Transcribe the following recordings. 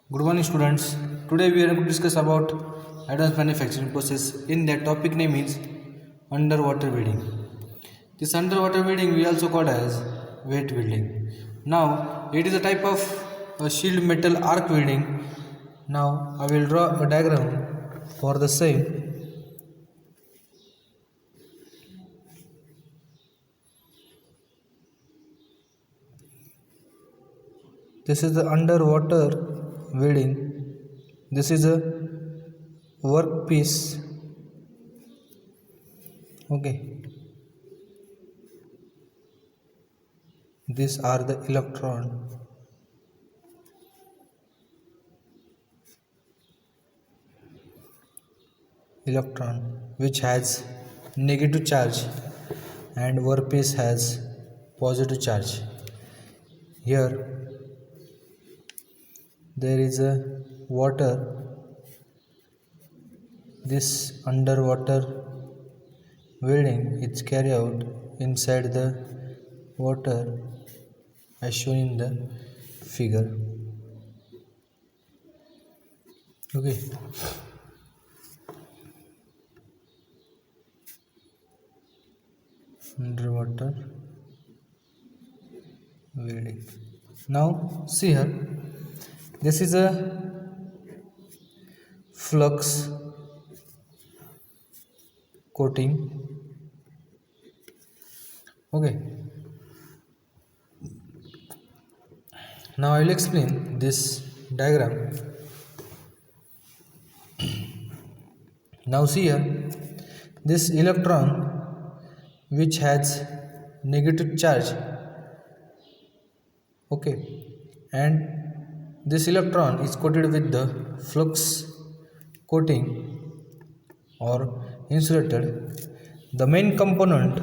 Good morning, students. Today we are going to discuss about advanced manufacturing process. In that topic name is underwater welding. This underwater welding we also call as wet welding. Now it is a type of shield metal arc welding. Now I will draw a diagram for the same. This is the underwater welding. This is a workpiece. Okay. These are the electron which has negative charge and workpiece has positive charge. Here there is a water. This underwater welding is carried out inside the water as shown in the figure. Okay. Underwater welding. Now see here, this is a flux coating. Okay. Now I will explain this diagram. Now see here, this electron which has negative charge, okay, and this electron is coated with the flux coating or insulated. The main component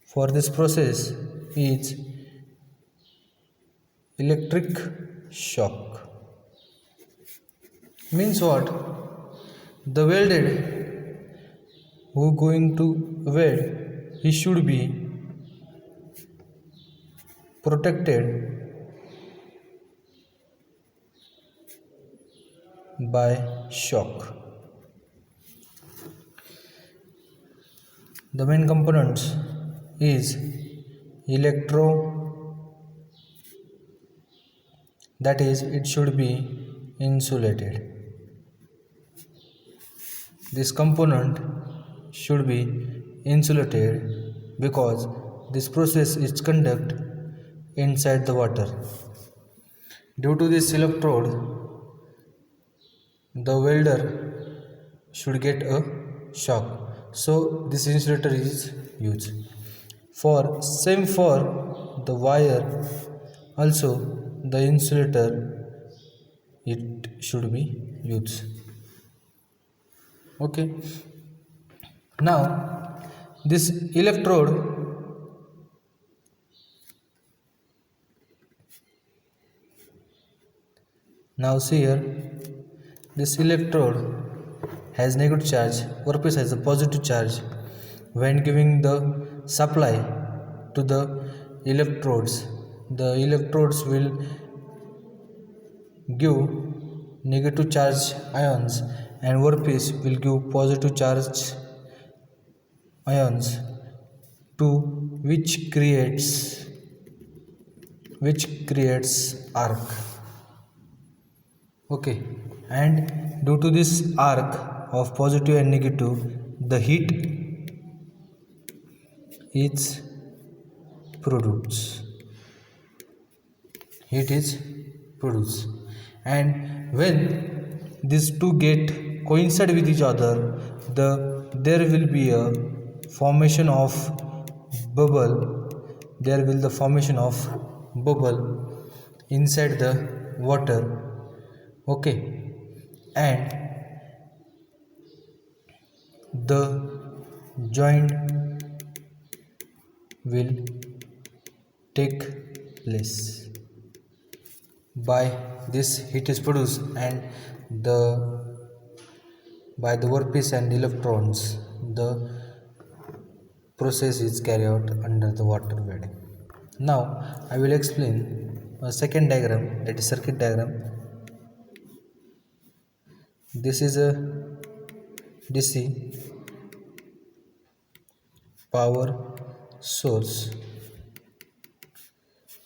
for this process is electric shock. Means what? The welded who going to weld, he should be protected by shock. The main components is that is, it should be insulated. This component should be insulated because this process is conducted inside the water. Due to this electrode, the welder should get a shock, so this insulator is used. For the wire also, the insulator it should be used. Okay. Now this electrode now see here, this electrode has negative charge, workpiece has a positive charge. When giving the supply to the electrodes will give negative charge ions and workpiece will give positive charge ions to which creates arc. Okay, and due to this arc of positive and negative, the heat is produced. And when these two get coincide with each other, there will be a formation of bubble. There will the formation of bubble inside the water. Okay, and the joint will take place. By this heat is produced and by the workpiece and electrons, the process is carried out under the water welding. Now I will explain a second diagram, that is circuit diagram. This is a DC power source.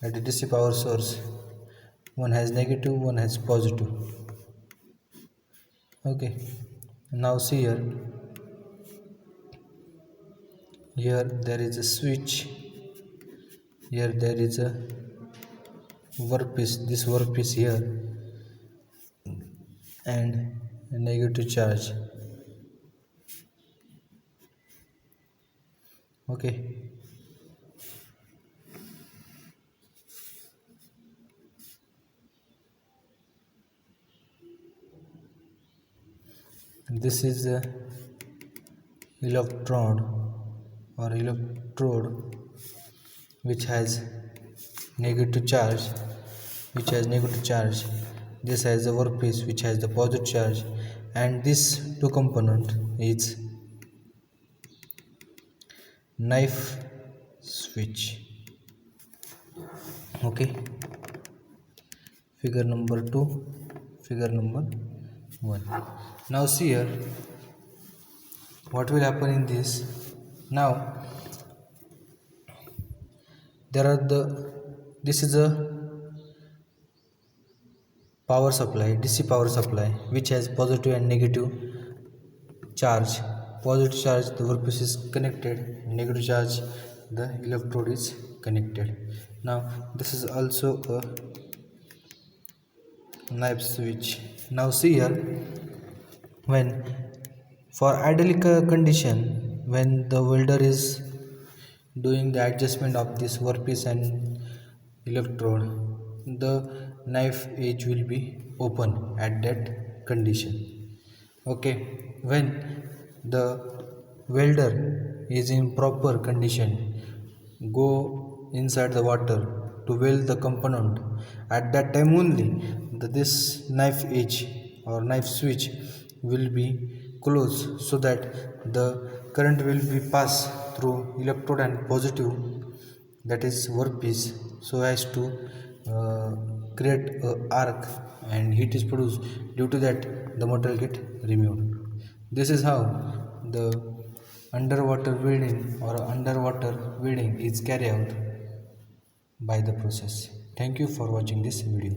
At a DC power source, one has negative, one has positive. Okay, now see here there is a switch, here there is a workpiece, this workpiece here, and a negative charge. Okay, this is a electrode or electrode which has negative charge, this has a workpiece which has the positive charge, and this two component is knife switch. Okay, figure number 2, figure number 1. Now see here what will happen in this. Now this is a power supply, DC power supply, which has positive and negative charge. Positive charge, the workpiece is connected, negative charge, the electrode is connected. Now this is also a knife switch. Now see here, when for ideal condition, when the welder is doing the adjustment of this workpiece and electrode, the knife edge will be open at that condition. Okay, when the welder is in proper condition, go inside the water to weld the component, at that time only this knife edge or knife switch will be closed, so that the current will be passed through electrode and positive, that is workpiece, so as to create a arc and heat is produced. Due to that, the material get removed. This is how the underwater welding or underwater welding is carried out by the process. Thank you for watching this video.